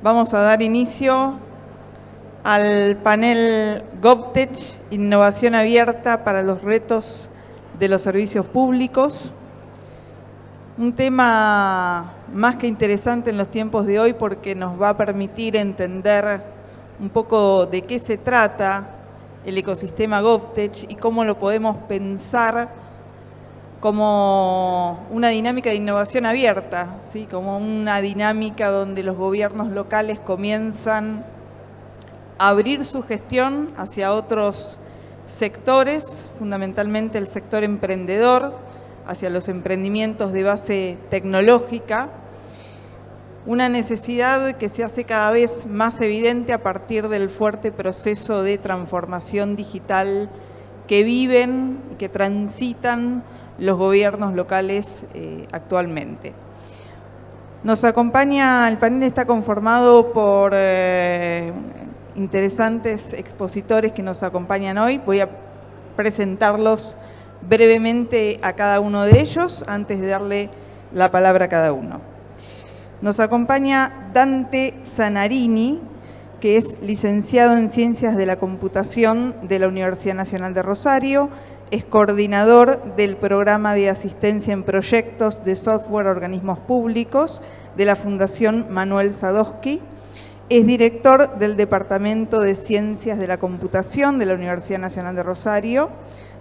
Vamos a dar inicio al panel GovTech, Innovación Abierta para los Retos de los Servicios Públicos. Un tema más que interesante en los tiempos de hoy porque nos va a permitir entender un poco de qué se trata el ecosistema GovTech y cómo lo podemos pensar como una dinámica de innovación abierta, ¿sí? Como una dinámica donde los gobiernos locales comienzan a abrir su gestión hacia otros sectores, fundamentalmente el sector emprendedor, hacia los emprendimientos de base tecnológica, una necesidad que se hace cada vez más evidente a partir del fuerte proceso de transformación digital que viven y que transitan los gobiernos locales actualmente. Nos acompaña, el panel está conformado por interesantes expositores que nos acompañan hoy. Voy a presentarlos brevemente a cada uno de ellos antes de darle la palabra a cada uno. Nos acompaña Dante Zanarini, que es licenciado en Ciencias de la Computación de la Universidad Nacional de Rosario, es coordinador del Programa de Asistencia en Proyectos de Software a Organismos Públicos de la Fundación Manuel Sadowski, es director del Departamento de Ciencias de la Computación de la Universidad Nacional de Rosario,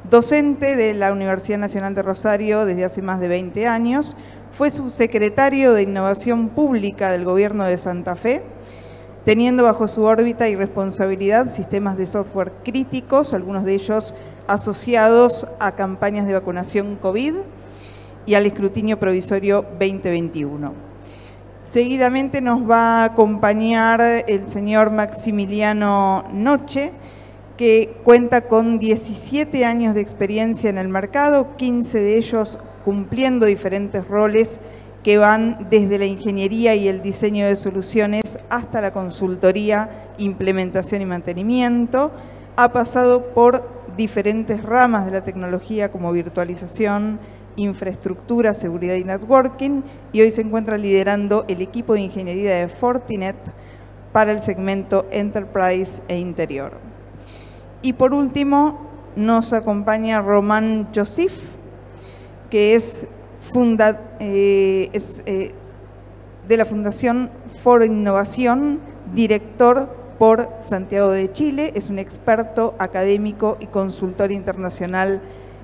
docente de la Universidad Nacional de Rosario desde hace más de 20 años, fue subsecretario de Innovación Pública del Gobierno de Santa Fe, teniendo bajo su órbita y responsabilidad sistemas de software críticos, algunos de ellos asociados a campañas de vacunación COVID y al escrutinio provisorio 2021. Seguidamente nos va a acompañar el señor Maximiliano Noche, que cuenta con 17 años de experiencia en el mercado, 15 de ellos cumpliendo diferentes roles que van desde la ingeniería y el diseño de soluciones hasta la consultoría, implementación y mantenimiento. Ha pasado por diferentes ramas de la tecnología como virtualización, infraestructura, seguridad y networking, y hoy se encuentra liderando el equipo de ingeniería de Fortinet para el segmento Enterprise e Interior. Y por último, nos acompaña Román Josif, que es de la Fundación For Innovación, director por Santiago de Chile, es un experto académico y consultor internacional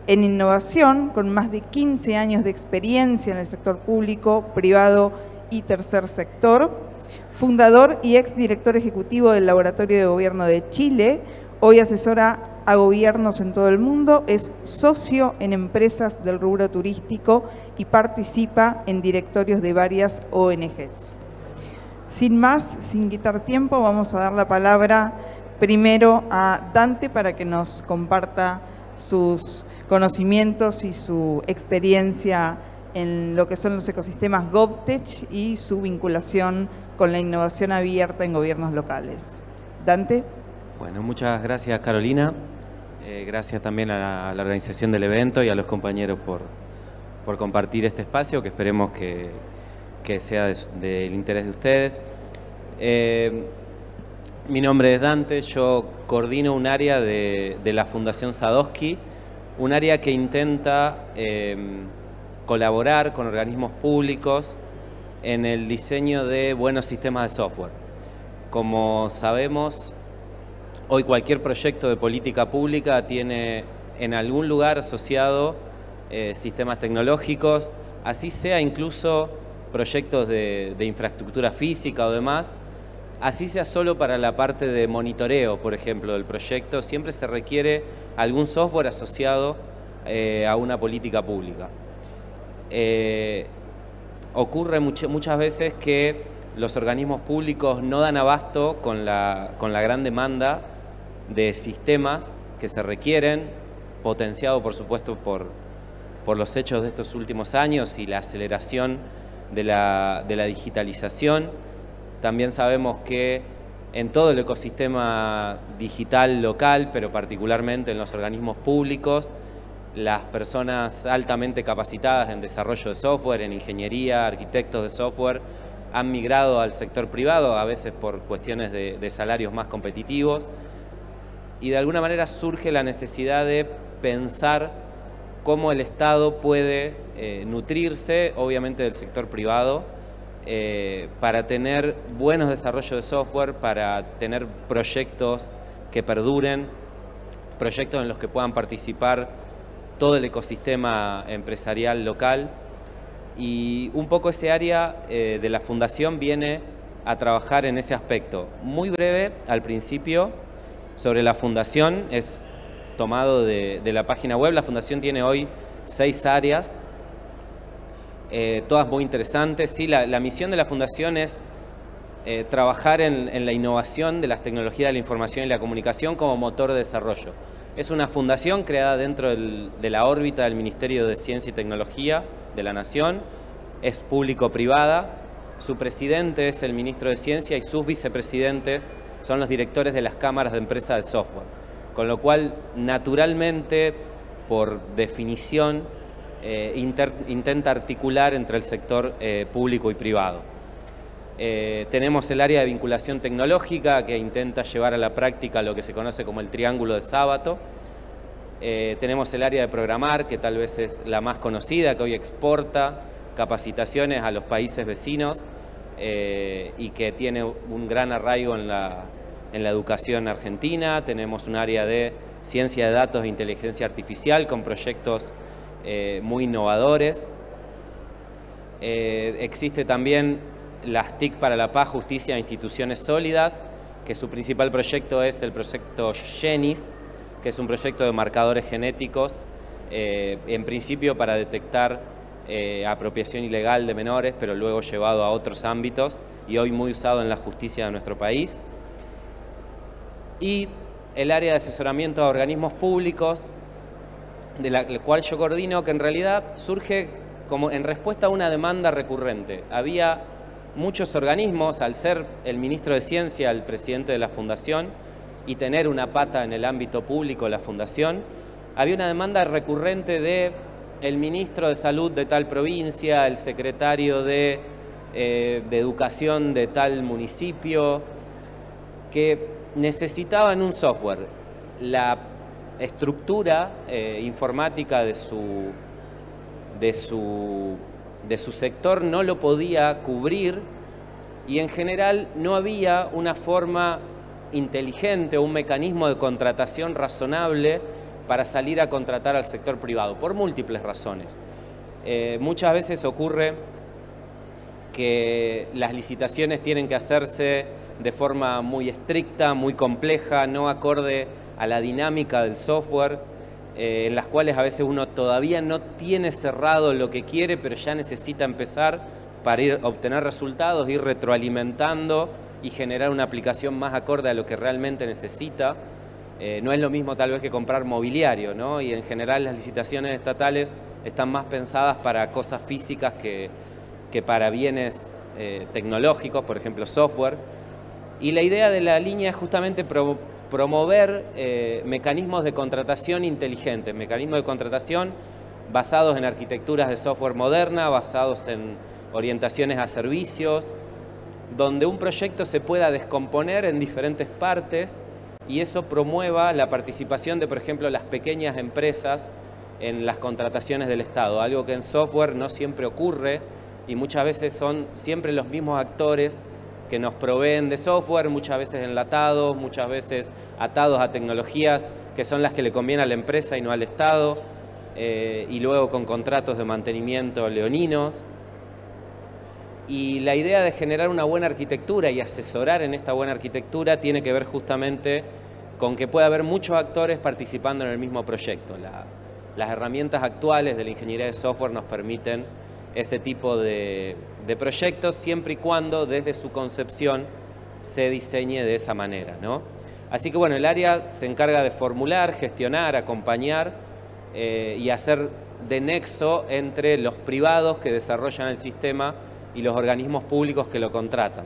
en innovación, con más de 15 años de experiencia en el sector público, privado y tercer sector, fundador y exdirector ejecutivo del Laboratorio de Gobierno de Chile, hoy asesora a gobiernos en todo el mundo, es socio en empresas del rubro turístico y participa en directorios de varias ONGs. Sin más, sin quitar tiempo, vamos a dar la palabra primero a Dante para que nos comparta sus conocimientos y su experiencia en lo que son los ecosistemas GovTech y su vinculación con la innovación abierta en gobiernos locales. Dante. Bueno, muchas gracias, Carolina. Gracias también a la organización del evento y a los compañeros por compartir este espacio, que esperemos que sea del interés de ustedes. Mi nombre es Dante, yo coordino un área de la Fundación Sadowski, un área que intenta colaborar con organismos públicos en el diseño de buenos sistemas de software. Como sabemos, hoy cualquier proyecto de política pública tiene en algún lugar asociado sistemas tecnológicos, así sea incluso proyectos de infraestructura física o demás, así sea solo para la parte de monitoreo, por ejemplo, del proyecto, siempre se requiere algún software asociado a una política pública. Ocurre muchas veces que los organismos públicos no dan abasto con la gran demanda de sistemas que se requieren, potenciado por supuesto por los hechos de estos últimos años y la aceleración de la digitalización. También sabemos que en todo el ecosistema digital local, pero particularmente en los organismos públicos, las personas altamente capacitadas en desarrollo de software, en ingeniería, arquitectos de software, han migrado al sector privado, a veces por cuestiones de salarios más competitivos, y de alguna manera surge la necesidad de pensar cómo el Estado puede nutrirse, obviamente, del sector privado, para tener buenos desarrollos de software, para tener proyectos que perduren, proyectos en los que puedan participar todo el ecosistema empresarial local. Y un poco ese área de la Fundación viene a trabajar en ese aspecto. Muy breve, al principio, sobre la Fundación, es tomado de la página web. La Fundación tiene hoy 6 áreas, todas muy interesantes. Sí, la misión de la Fundación es trabajar en la innovación de las tecnologías de la información y la comunicación como motor de desarrollo. Es una fundación creada dentro de la órbita del Ministerio de Ciencia y Tecnología de la Nación, es público-privada, su presidente es el ministro de Ciencia y sus vicepresidentes son los directores de las cámaras de empresas de software, con lo cual, naturalmente, por definición, intenta articular entre el sector público y privado. Tenemos el área de vinculación tecnológica que intenta llevar a la práctica lo que se conoce como el triángulo de Sábato. Tenemos el área de programar, que tal vez es la más conocida, que hoy exporta capacitaciones a los países vecinos y que tiene un gran arraigo en la educación argentina. Tenemos un área de ciencia de datos e inteligencia artificial con proyectos muy innovadores. Existe también las TIC para la Paz, Justicia e Instituciones Sólidas, que su principal proyecto es el proyecto GENIS, que es un proyecto de marcadores genéticos, en principio para detectar apropiación ilegal de menores, pero luego llevado a otros ámbitos y hoy muy usado en la justicia de nuestro país. Y el área de asesoramiento a organismos públicos, de la cual yo coordino, que en realidad surge como en respuesta a una demanda recurrente. Había muchos organismos, al ser el ministro de Ciencia el presidente de la Fundación y tener una pata en el ámbito público de la Fundación, había una demanda recurrente de el ministro de Salud de tal provincia, el secretario de Educación de tal municipio, que necesitaban un software. La estructura informática de su sector no lo podía cubrir y en general no había una forma inteligente o un mecanismo de contratación razonable para salir a contratar al sector privado, por múltiples razones. Muchas veces ocurre que las licitaciones tienen que hacerse de forma muy estricta, muy compleja, no acorde a la dinámica del software, en las cuales a veces uno todavía no tiene cerrado lo que quiere, pero ya necesita empezar para obtener resultados, ir retroalimentando y generar una aplicación más acorde a lo que realmente necesita. No es lo mismo tal vez que comprar mobiliario, ¿no? Y en general las licitaciones estatales están más pensadas para cosas físicas que para bienes tecnológicos, por ejemplo software. Y la idea de la línea es justamente promover mecanismos de contratación inteligentes, mecanismos de contratación basados en arquitecturas de software moderna, basados en orientaciones a servicios, donde un proyecto se pueda descomponer en diferentes partes y eso promueva la participación de, por ejemplo, las pequeñas empresas en las contrataciones del Estado, algo que en software no siempre ocurre y muchas veces son siempre los mismos actores que nos proveen de software, muchas veces enlatados, muchas veces atados a tecnologías que son las que le conviene a la empresa y no al Estado, y luego con contratos de mantenimiento leoninos. Y la idea de generar una buena arquitectura y asesorar en esta buena arquitectura tiene que ver justamente con que pueda haber muchos actores participando en el mismo proyecto. Las herramientas actuales de la ingeniería de software nos permiten ese tipo de proyectos siempre y cuando desde su concepción se diseñe de esa manera, ¿no? Así que bueno, el área se encarga de formular, gestionar, acompañar y hacer de nexo entre los privados que desarrollan el sistema y los organismos públicos que lo contratan.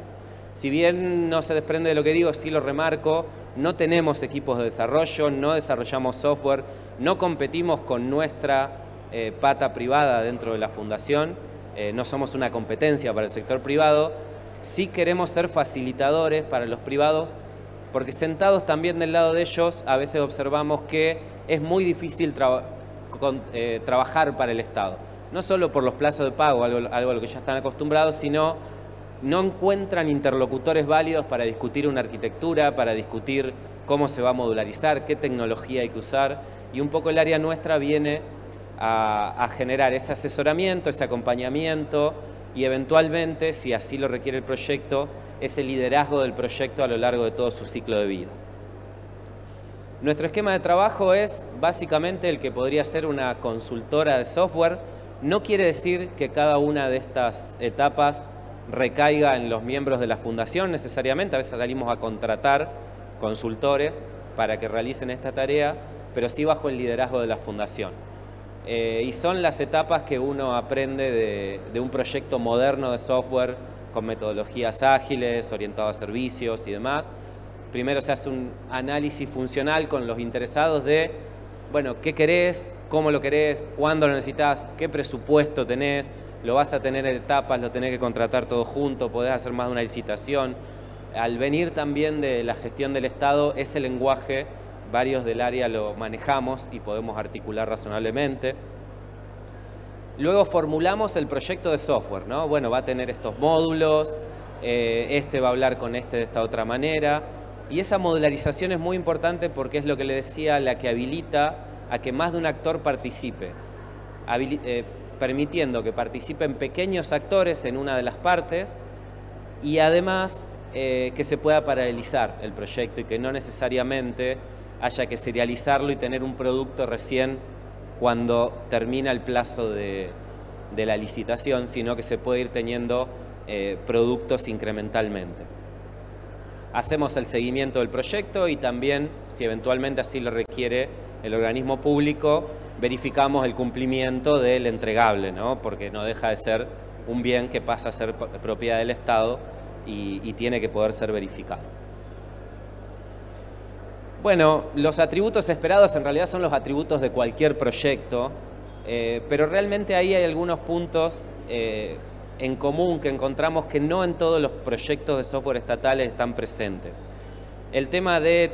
Si bien no se desprende de lo que digo, sí lo remarco, no tenemos equipos de desarrollo, no desarrollamos software, no competimos con nuestra pata privada dentro de la Fundación, no somos una competencia para el sector privado sí queremos ser facilitadores para los privados, porque sentados también del lado de ellos, a veces observamos que es muy difícil trabajar para el Estado. No solo por los plazos de pago, algo a lo que ya están acostumbrados, sino no encuentran interlocutores válidos para discutir una arquitectura, para discutir cómo se va a modularizar, qué tecnología hay que usar, y un poco el área nuestra viene a generar ese asesoramiento, ese acompañamiento y eventualmente, si así lo requiere el proyecto, ese liderazgo del proyecto a lo largo de todo su ciclo de vida. Nuestro esquema de trabajo es básicamente el que podría ser una consultora de software. No quiere decir que cada una de estas etapas recaiga en los miembros de la fundación necesariamente. A veces salimos a contratar consultores para que realicen esta tarea, pero sí bajo el liderazgo de la fundación. Y son las etapas que uno aprende de un proyecto moderno de software con metodologías ágiles, orientado a servicios y demás. Primero se hace un análisis funcional con los interesados de, bueno, ¿qué querés? ¿Cómo lo querés? ¿Cuándo lo necesitas? ¿Qué presupuesto tenés? ¿Lo vas a tener en etapas? ¿Lo tenés que contratar todo junto? ¿Podés hacer más de una licitación? Al venir también de la gestión del Estado, ese lenguaje, varios del área lo manejamos y podemos articular razonablemente. Luego formulamos el proyecto de software, ¿no? Bueno, va a tener estos módulos, este va a hablar con este de esta otra manera. Y esa modularización es muy importante porque es lo que le decía, la que habilita a que más de un actor participe, permitiendo que participen pequeños actores en una de las partes y además que se pueda paralelizar el proyecto y que no necesariamente haya que serializarlo y tener un producto recién cuando termina el plazo de la licitación, sino que se puede ir teniendo productos incrementalmente. Hacemos el seguimiento del proyecto y también, si eventualmente así lo requiere el organismo público, verificamos el cumplimiento del entregable, ¿no? Porque no deja de ser un bien que pasa a ser propiedad del Estado y tiene que poder ser verificado. Bueno, los atributos esperados en realidad son los atributos de cualquier proyecto, pero realmente ahí hay algunos puntos en común que encontramos que no en todos los proyectos de software estatales están presentes. El tema de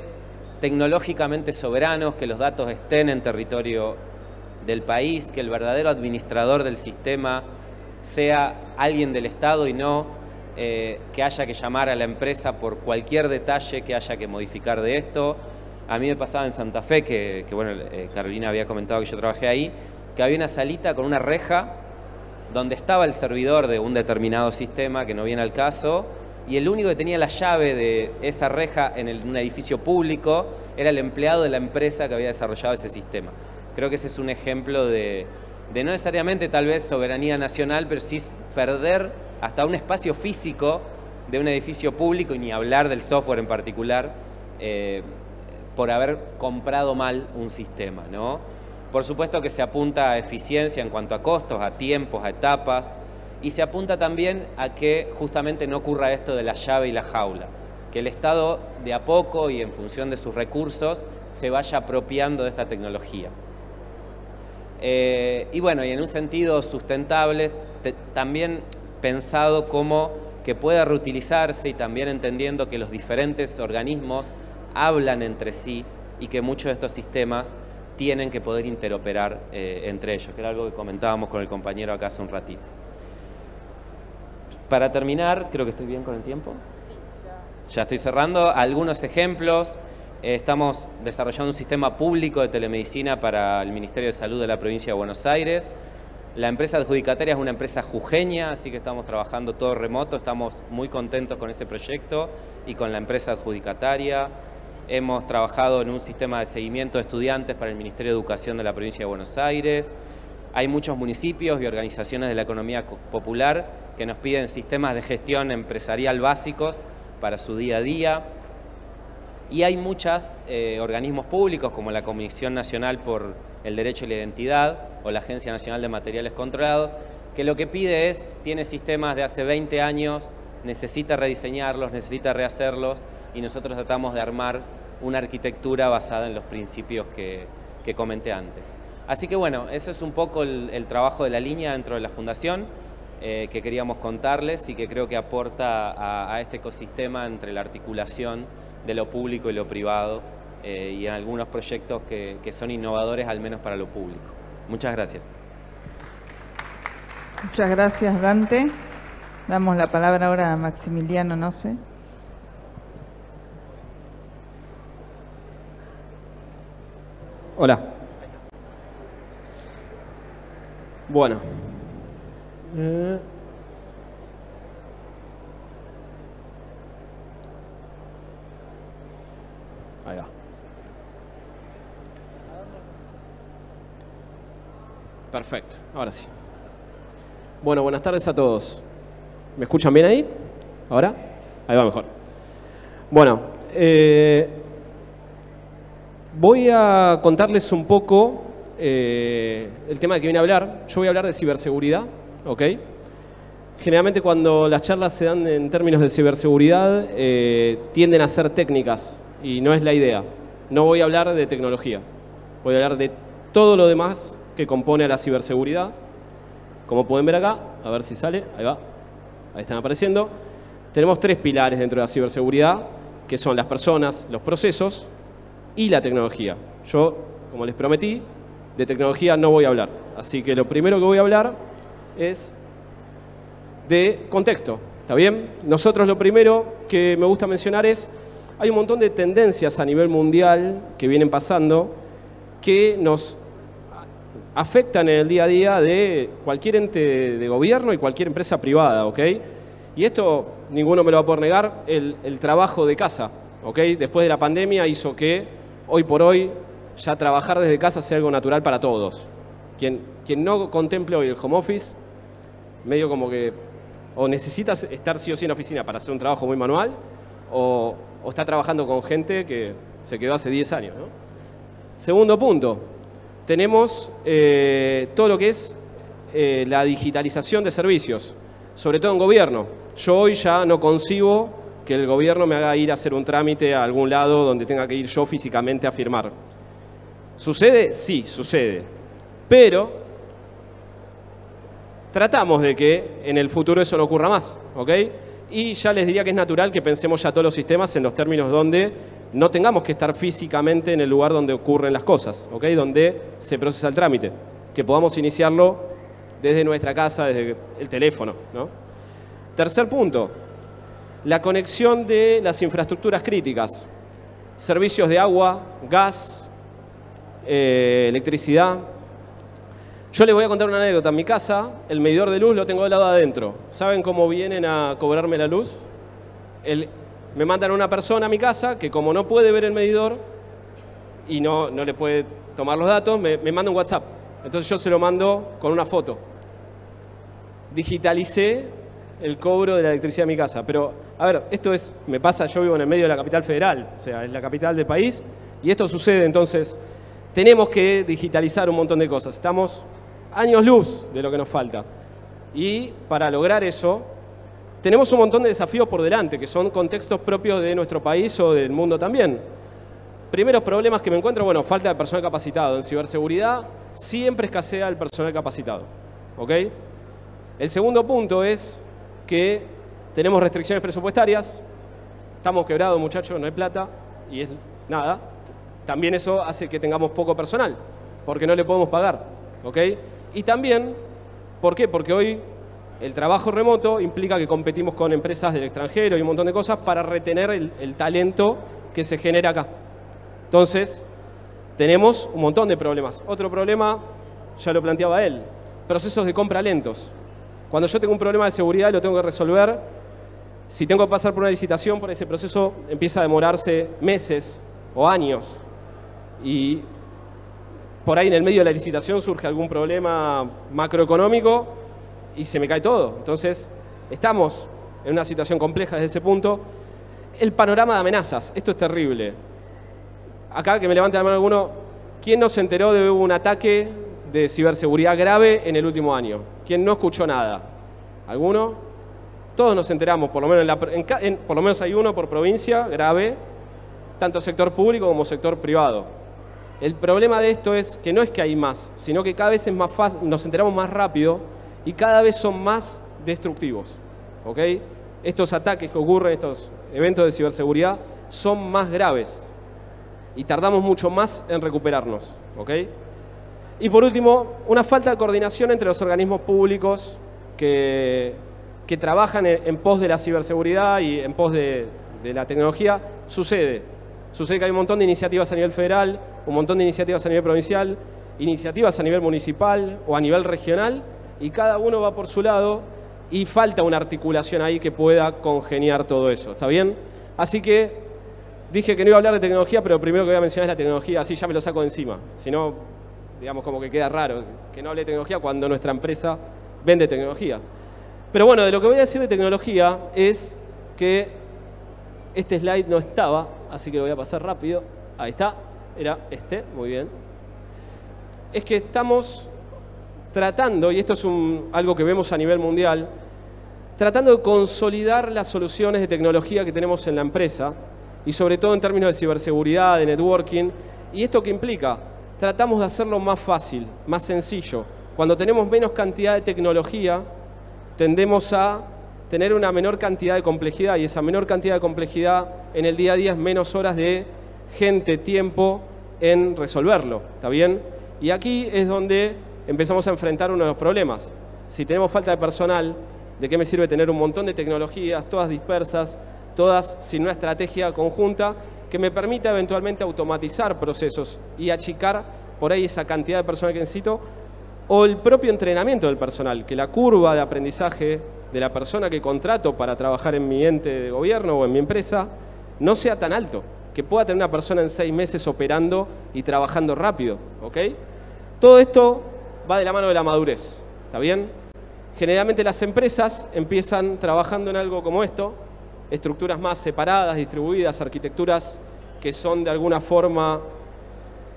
tecnológicamente soberanos, que los datos estén en territorio del país, que el verdadero administrador del sistema sea alguien del Estado y no que haya que llamar a la empresa por cualquier detalle que haya que modificar de esto. A mí me pasaba en Santa Fe, que bueno, Carolina había comentado que yo trabajé ahí, que había una salita con una reja donde estaba el servidor de un determinado sistema, que no viene al caso, y el único que tenía la llave de esa reja en un edificio público era el empleado de la empresa que había desarrollado ese sistema. Creo que ese es un ejemplo de no necesariamente tal vez soberanía nacional, pero sí perder hasta un espacio físico de un edificio público, y ni hablar del software en particular, por haber comprado mal un sistema, ¿no? Por supuesto que se apunta a eficiencia en cuanto a costos, a tiempos, a etapas, y se apunta también a que justamente no ocurra esto de la llave y la jaula, que el Estado de a poco y en función de sus recursos se vaya apropiando de esta tecnología. Y bueno, y en un sentido sustentable, también pensado como que pueda reutilizarse y también entendiendo que los diferentes organismos hablan entre sí y que muchos de estos sistemas tienen que poder interoperar entre ellos, que era algo que comentábamos con el compañero acá hace un ratito. Para terminar, creo que estoy bien con el tiempo. Sí, ya estoy cerrando. Algunos ejemplos. Estamos desarrollando un sistema público de telemedicina para el Ministerio de Salud de la provincia de Buenos Aires. La empresa adjudicataria es una empresa jujeña, así que estamos trabajando todo remoto. Estamos muy contentos con ese proyecto y con la empresa adjudicataria. Hemos trabajado en un sistema de seguimiento de estudiantes para el Ministerio de Educación de la provincia de Buenos Aires. Hay muchos municipios y organizaciones de la economía popular que nos piden sistemas de gestión empresarial básicos para su día a día. Y hay muchos organismos públicos como la Comisión Nacional por el Derecho y la Identidad o la Agencia Nacional de Materiales Controlados, que lo que pide es, tiene sistemas de hace 20 años, necesita rediseñarlos, necesita rehacerlos, y nosotros tratamos de armar una arquitectura basada en los principios que comenté antes. Así que bueno, eso es un poco el trabajo de la línea dentro de la Fundación. que queríamos contarles y que creo que aporta a este ecosistema entre la articulación de lo público y lo privado y en algunos proyectos que son innovadores, al menos para lo público. Muchas gracias. Muchas gracias, Dante. Damos la palabra ahora a Maximiliano Noce. Hola. Bueno. Ahí va. Perfecto, ahora sí. Bueno, buenas tardes a todos. ¿Me escuchan bien ahí? ¿Ahora? Ahí va mejor. Bueno, voy a contarles un poco el tema de que vine a hablar. Yo voy a hablar de ciberseguridad, ¿ok? Generalmente cuando las charlas se dan en términos de ciberseguridad tienden a ser técnicas y no es la idea. No voy a hablar de tecnología, voy a hablar de todo lo demás que compone a la ciberseguridad. Como pueden ver acá, a ver si sale, ahí va, ahí están apareciendo. Tenemos 3 pilares dentro de la ciberseguridad, que son las personas, los procesos y la tecnología. Yo, como les prometí, de tecnología no voy a hablar. Así que lo primero que voy a hablar es de contexto, ¿está bien? Nosotros lo primero que me gusta mencionar es, hay un montón de tendencias a nivel mundial que vienen pasando que nos afectan en el día a día de cualquier ente de gobierno y cualquier empresa privada, ¿ok? Y esto, ninguno me lo va a poder negar, el trabajo de casa, ¿ok? Después de la pandemia hizo que, hoy por hoy, ya trabajar desde casa sea algo natural para todos. Quien no contemple hoy el home office, medio como que o necesitas estar sí o sí en oficina para hacer un trabajo muy manual, o está trabajando con gente que se quedó hace 10 años, ¿no? Segundo punto. Tenemos todo lo que es la digitalización de servicios, sobre todo en gobierno. Yo hoy ya no concibo que el gobierno me haga ir a hacer un trámite a algún lado donde tenga que ir yo físicamente a firmar. ¿Sucede? Sí, sucede. Pero tratamos de que en el futuro eso no ocurra más, ¿ok? Y ya les diría que es natural que pensemos ya todos los sistemas en los términos donde no tengamos que estar físicamente en el lugar donde ocurren las cosas, ¿ok? Donde se procesa el trámite, que podamos iniciarlo desde nuestra casa, desde el teléfono, ¿no? Tercer punto, la conexión de las infraestructuras críticas, servicios de agua, gas, electricidad. Yo les voy a contar una anécdota. En mi casa, el medidor de luz lo tengo del lado de adentro. ¿Saben cómo vienen a cobrarme la luz? Me mandan a una persona a mi casa que, como no puede ver el medidor y no le puede tomar los datos, me manda un WhatsApp. Entonces yo se lo mando con una foto. Digitalicé el cobro de la electricidad de mi casa. Pero, a ver, esto me pasa, yo vivo en el medio de la capital federal, o sea, es la capital del país, y esto sucede. Entonces tenemos que digitalizar un montón de cosas. Estamos años luz de lo que nos falta. Y para lograr eso, tenemos un montón de desafíos por delante, que son contextos propios de nuestro país o del mundo también. Primeros problemas que me encuentro, bueno, falta de personal capacitado. En ciberseguridad siempre escasea el personal capacitado, ¿ok? El segundo punto es que tenemos restricciones presupuestarias, estamos quebrados, muchachos, no hay plata, y es nada. También eso hace que tengamos poco personal, porque no le podemos pagar, ¿ok? Y también, ¿por qué? Porque hoy el trabajo remoto implica que competimos con empresas del extranjero y un montón de cosas para retener el talento que se genera acá. Entonces, tenemos un montón de problemas. Otro problema, ya lo planteaba él, procesos de compra lentos. Cuando yo tengo un problema de seguridad y lo tengo que resolver, si tengo que pasar por una licitación, por ese proceso empieza a demorarse meses o años. Y por ahí en el medio de la licitación surge algún problema macroeconómico y se me cae todo. Entonces, estamos en una situación compleja desde ese punto. El panorama de amenazas, esto es terrible. Acá, que me levante la mano alguno, ¿quién no se enteró de un ataque de ciberseguridad grave en el último año? ¿Quién no escuchó nada? ¿Alguno? Todos nos enteramos, por lo menos, por lo menos hay uno por provincia, grave, tanto sector público como sector privado. El problema de esto es que no es que hay más, sino que cada vez es más fácil, nos enteramos más rápido y cada vez son más destructivos. ¿Ok? Estos ataques que ocurren, estos eventos de ciberseguridad, son más graves y tardamos mucho más en recuperarnos. ¿Ok? Y por último, una falta de coordinación entre los organismos públicos que trabajan en pos de la ciberseguridad y en pos de la tecnología. Sucede que hay un montón de iniciativas a nivel federal, un montón de iniciativas a nivel provincial, iniciativas a nivel municipal o a nivel regional, y cada uno va por su lado y falta una articulación ahí que pueda congeniar todo eso. ¿Está bien? Así que dije que no iba a hablar de tecnología, pero lo primero que voy a mencionar es la tecnología, así ya me lo saco de encima. Si no, digamos como que queda raro que no hable de tecnología cuando nuestra empresa vende tecnología. Pero bueno, de lo que voy a decir de tecnología es que este slide no estaba, así que lo voy a pasar rápido. Ahí está, era este, muy bien. Es que estamos tratando, y esto es algo que vemos a nivel mundial, tratando de consolidar las soluciones de tecnología que tenemos en la empresa, y sobre todo en términos de ciberseguridad, de networking. ¿Y esto qué implica? Tratamos de hacerlo más fácil, más sencillo. Cuando tenemos menos cantidad de tecnología, tendemos a tener una menor cantidad de complejidad, y esa menor cantidad de complejidad en el día a día es menos horas de gente, tiempo en resolverlo. ¿Está bien? Y aquí es donde empezamos a enfrentar uno de los problemas. Si tenemos falta de personal, ¿de qué me sirve tener un montón de tecnologías, todas dispersas, todas sin una estrategia conjunta que me permita eventualmente automatizar procesos y achicar por ahí esa cantidad de personal que necesito? O el propio entrenamiento del personal, que la curva de aprendizaje de la persona que contrato para trabajar en mi ente de gobierno o en mi empresa no sea tan alto, que pueda tener una persona en 6 meses operando y trabajando rápido. ¿Ok? Todo esto va de la mano de la madurez. ¿Está bien? Generalmente las empresas empiezan trabajando en algo como esto, estructuras más separadas, distribuidas, arquitecturas que son de alguna forma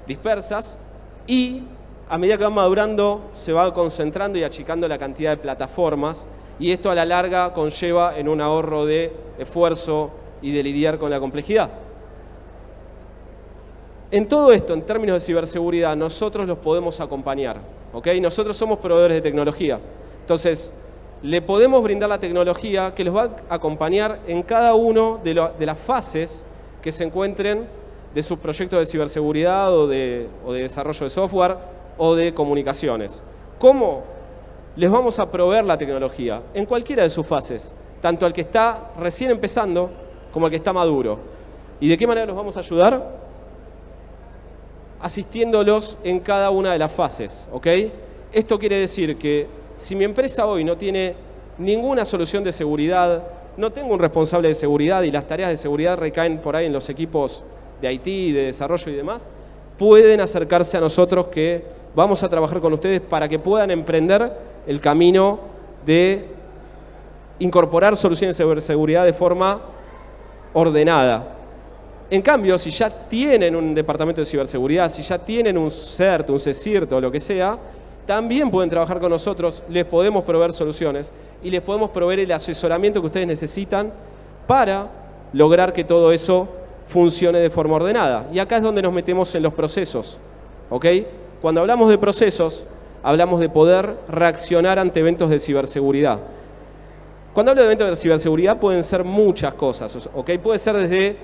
dispersas, y a medida que van madurando se va concentrando y achicando la cantidad de plataformas, y esto a la larga conlleva en un ahorro de esfuerzo y de lidiar con la complejidad. En todo esto, en términos de ciberseguridad, nosotros los podemos acompañar. ¿Ok? Nosotros somos proveedores de tecnología. Entonces, le podemos brindar la tecnología que los va a acompañar en cada uno de las fases que se encuentren de sus proyectos de ciberseguridad o de desarrollo de software o de comunicaciones. ¿Cómo? Les vamos a proveer la tecnología en cualquiera de sus fases, tanto al que está recién empezando como al que está maduro. ¿Y de qué manera los vamos a ayudar? Asistiéndolos en cada una de las fases. ¿Ok? Esto quiere decir que si mi empresa hoy no tiene ninguna solución de seguridad, no tengo un responsable de seguridad y las tareas de seguridad recaen por ahí en los equipos de IT, de desarrollo y demás, pueden acercarse a nosotros, que vamos a trabajar con ustedes para que puedan emprender el camino de incorporar soluciones de ciberseguridad de forma ordenada. En cambio, si ya tienen un departamento de ciberseguridad, si ya tienen un CERT, un CECIRT o lo que sea, también pueden trabajar con nosotros, les podemos proveer soluciones y les podemos proveer el asesoramiento que ustedes necesitan para lograr que todo eso funcione de forma ordenada. Y acá es donde nos metemos en los procesos. ¿Ok? Cuando hablamos de procesos, hablamos de poder reaccionar ante eventos de ciberseguridad. Cuando hablo de eventos de ciberseguridad pueden ser muchas cosas. ¿Ok? Puede ser desde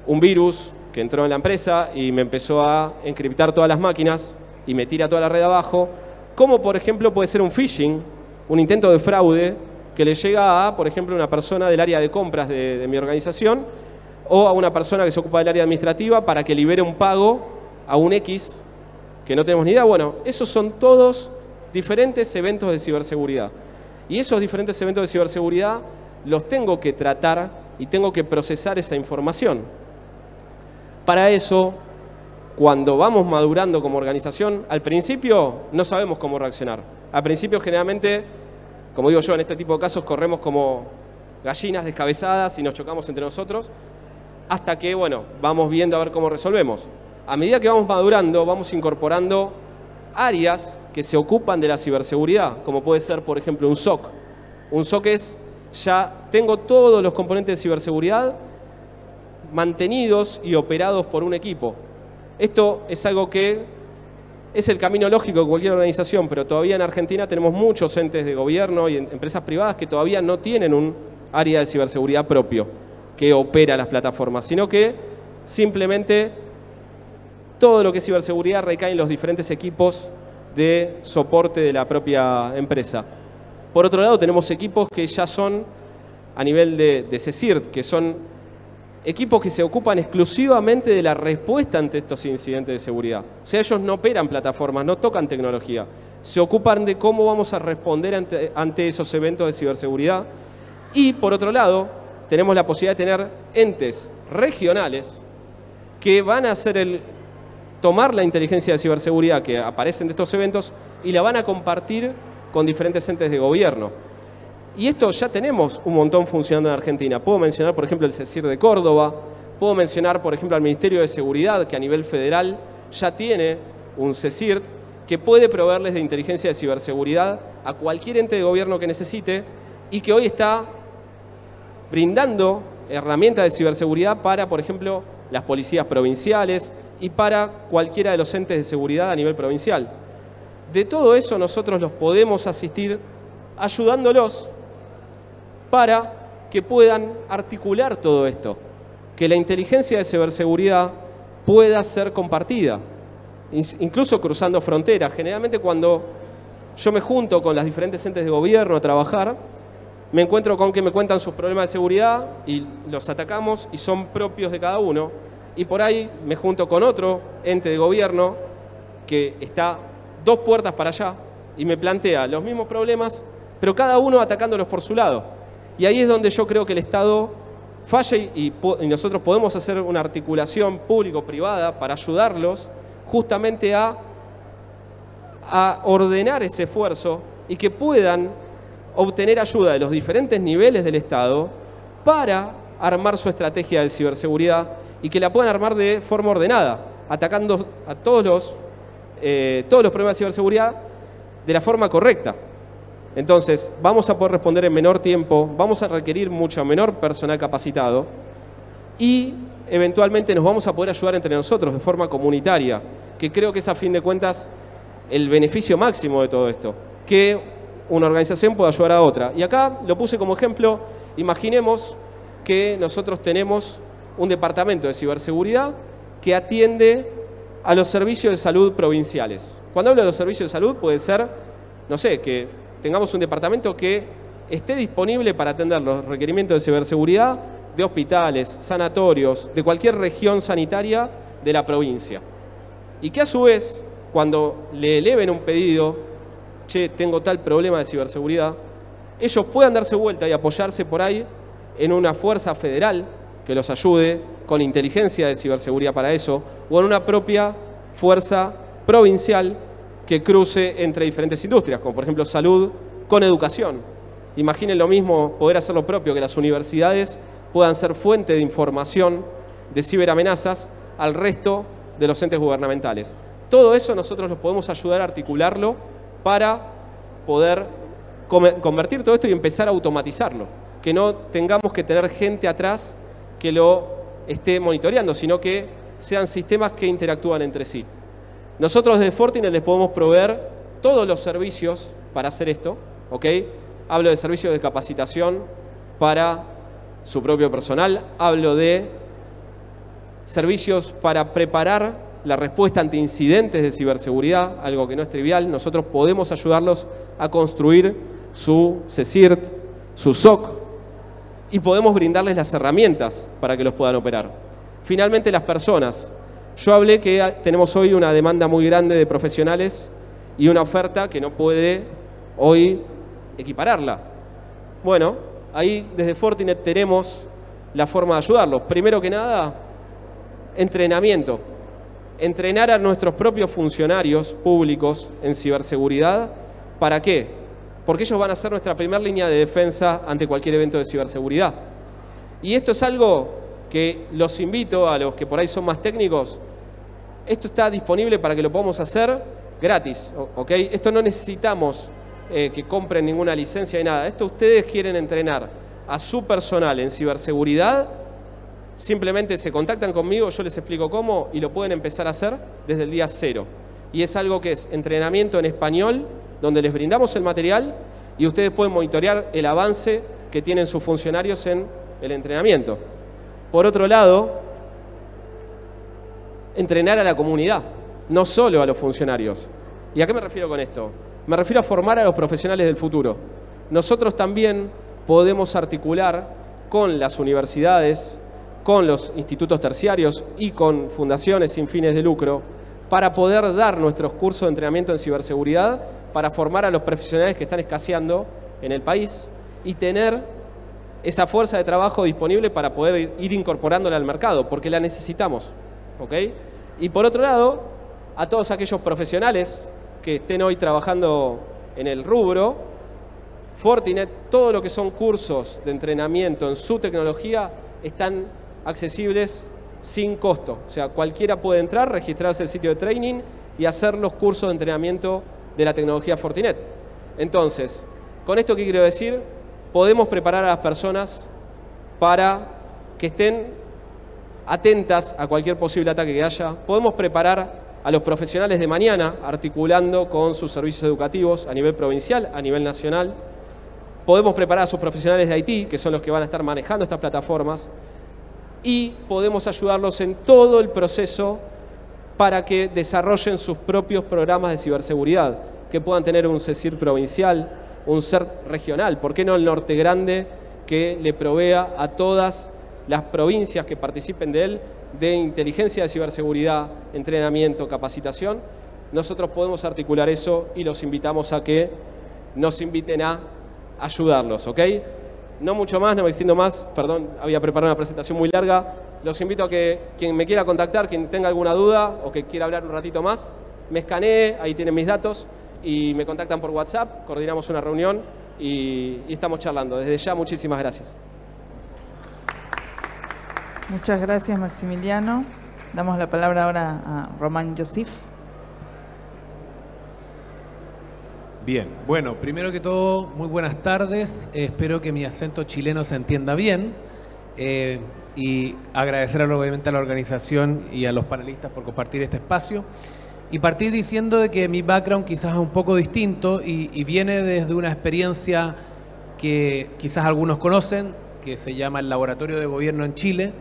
un virus que entró en la empresa y me empezó a encriptar todas las máquinas y me tira toda la red abajo, como por ejemplo puede ser un phishing, un intento de fraude que le llega a, por ejemplo, una persona del área de compras de mi organización o a una persona que se ocupa del área administrativa para que libere un pago a un X que no tenemos ni idea. Bueno, esos son todos diferentes eventos de ciberseguridad. Y esos diferentes eventos de ciberseguridad los tengo que tratar y tengo que procesar esa información. Para eso, cuando vamos madurando como organización, al principio no sabemos cómo reaccionar. Al principio generalmente, como digo yo, en este tipo de casos corremos como gallinas descabezadas y nos chocamos entre nosotros, hasta que, bueno, vamos viendo a ver cómo resolvemos. A medida que vamos madurando, vamos incorporando áreas que se ocupan de la ciberseguridad, como puede ser, por ejemplo, un SOC. Un SOC es, ya tengo todos los componentes de ciberseguridad mantenidos y operados por un equipo. Esto es algo que Es el camino lógico de cualquier organización, pero todavía en Argentina tenemos muchos entes de gobierno y empresas privadas que todavía no tienen un área de ciberseguridad propio que opera las plataformas, sino que simplemente todo lo que es ciberseguridad recae en los diferentes equipos de soporte de la propia empresa. Por otro lado, tenemos equipos que ya son a nivel de CSIRT, que son equipos que se ocupan exclusivamente de la respuesta ante estos incidentes de seguridad. O sea, ellos no operan plataformas, no tocan tecnología. Se ocupan de cómo vamos a responder ante esos eventos de ciberseguridad. Y, por otro lado, tenemos la posibilidad de tener entes regionales que van a hacer tomar la inteligencia de ciberseguridad que aparecen de estos eventos y la van a compartir con diferentes entes de gobierno. Y esto ya tenemos un montón funcionando en Argentina. Puedo mencionar, por ejemplo, el CSIR de Córdoba, puedo mencionar, por ejemplo, al Ministerio de Seguridad, que a nivel federal ya tiene un CSIRT que puede proveerles de inteligencia de ciberseguridad a cualquier ente de gobierno que necesite y que hoy está brindando herramientas de ciberseguridad para, por ejemplo, las policías provinciales y para cualquiera de los entes de seguridad a nivel provincial. De todo eso nosotros los podemos asistir ayudándolos para que puedan articular todo esto, que la inteligencia de ciberseguridad pueda ser compartida, incluso cruzando fronteras. Generalmente cuando yo me junto con las diferentes entes de gobierno a trabajar, me encuentro con que me cuentan sus problemas de seguridad y los atacamos y son propios de cada uno. Y por ahí me junto con otro ente de gobierno que está 2 puertas para allá y me plantea los mismos problemas, pero cada uno atacándolos por su lado. Y ahí es donde yo creo que el Estado falla y nosotros podemos hacer una articulación público-privada para ayudarlos justamente a ordenar ese esfuerzo y que puedan obtener ayuda de los diferentes niveles del Estado para armar su estrategia de ciberseguridad y que la puedan armar de forma ordenada, atacando a todos los problemas de ciberseguridad de la forma correcta. Entonces, vamos a poder responder en menor tiempo, vamos a requerir mucho menor personal capacitado y eventualmente nos vamos a poder ayudar entre nosotros de forma comunitaria, que creo que es a fin de cuentas el beneficio máximo de todo esto, que una organización pueda ayudar a otra. Y acá lo puse como ejemplo, imaginemos que nosotros tenemos un departamento de ciberseguridad que atiende a los servicios de salud provinciales. Cuando hablo de los servicios de salud puede ser, no sé, que tengamos un departamento que esté disponible para atender los requerimientos de ciberseguridad de hospitales, sanatorios, de cualquier región sanitaria de la provincia. Y que a su vez, cuando le eleven un pedido, che, tengo tal problema de ciberseguridad, ellos puedan darse vuelta y apoyarse por ahí en una fuerza federal que los ayude con inteligencia de ciberseguridad para eso, o en una propia fuerza provincial que cruce entre diferentes industrias, como por ejemplo salud con educación. Imaginen lo mismo, poder hacer lo propio, que las universidades puedan ser fuente de información de ciberamenazas al resto de los entes gubernamentales. Todo eso nosotros los podemos ayudar a articularlo para poder convertir todo esto y empezar a automatizarlo. Que no tengamos que tener gente atrás que lo esté monitoreando, sino que sean sistemas que interactúan entre sí. Nosotros desde Fortinet les podemos proveer todos los servicios para hacer esto, ¿ok? Hablo de servicios de capacitación para su propio personal, hablo de servicios para preparar la respuesta ante incidentes de ciberseguridad, algo que no es trivial. Nosotros podemos ayudarlos a construir su CSIRT, su SOC, y podemos brindarles las herramientas para que los puedan operar. Finalmente, las personas. Yo hablé que tenemos hoy una demanda muy grande de profesionales y una oferta que no puede hoy equipararla. Bueno, ahí desde Fortinet tenemos la forma de ayudarlos. Primero que nada, entrenamiento. Entrenar a nuestros propios funcionarios públicos en ciberseguridad. ¿Para qué? Porque ellos van a ser nuestra primera línea de defensa ante cualquier evento de ciberseguridad. Y esto es algo que los invito a los que por ahí son más técnicos. Esto está disponible para que lo podamos hacer gratis, ¿ok? Esto no necesitamos que compren ninguna licencia ni nada. Esto ustedes quieren entrenar a su personal en ciberseguridad, simplemente se contactan conmigo, yo les explico cómo y lo pueden empezar a hacer desde el día 0. y es algo que es entrenamiento en español, donde les brindamos el material y ustedes pueden monitorear el avance que tienen sus funcionarios en el entrenamiento. Por otro lado, entrenar a la comunidad, no solo a los funcionarios. ¿Y a qué me refiero con esto? Me refiero a formar a los profesionales del futuro. Nosotros también podemos articular con las universidades, con los institutos terciarios y con fundaciones sin fines de lucro para poder dar nuestros cursos de entrenamiento en ciberseguridad para formar a los profesionales que están escaseando en el país y tener esa fuerza de trabajo disponible para poder ir incorporándola al mercado, porque la necesitamos, ¿ok? Y por otro lado, a todos aquellos profesionales que estén hoy trabajando en el rubro, Fortinet, todo lo que son cursos de entrenamiento en su tecnología están accesibles sin costo. O sea, cualquiera puede entrar, registrarse el sitio de training y hacer los cursos de entrenamiento de la tecnología Fortinet. Entonces, con esto que quiero decir, podemos preparar a las personas para que estén atentas a cualquier posible ataque que haya. Podemos preparar a los profesionales de mañana, articulando con sus servicios educativos a nivel provincial, a nivel nacional. Podemos preparar a sus profesionales de IT, que son los que van a estar manejando estas plataformas. Y podemos ayudarlos en todo el proceso para que desarrollen sus propios programas de ciberseguridad, que puedan tener un CECIR provincial, un CERT regional, ¿por qué no el Norte Grande, que le provea a todas las provincias que participen de él de inteligencia de ciberseguridad, entrenamiento, capacitación? Nosotros podemos articular eso y los invitamos a que nos inviten a ayudarlos, ¿ok? No mucho más, no me extiendo más, perdón, había preparado una presentación muy larga. Los invito a que quien me quiera contactar, quien tenga alguna duda o que quiera hablar un ratito más, me escanee, ahí tienen mis datos y me contactan por WhatsApp, coordinamos una reunión y estamos charlando. Desde ya, muchísimas gracias. Muchas gracias, Maximiliano. Damos la palabra ahora a Román Josif. Bien, bueno, primero que todo, muy buenas tardes. Espero que mi acento chileno se entienda bien. Y agradecer obviamente a la organización y a los panelistas por compartir este espacio. Y partir diciendo de que mi background quizás es un poco distinto y viene desde una experiencia que quizás algunos conocen, que se llama el Laboratorio de Gobierno en Chile,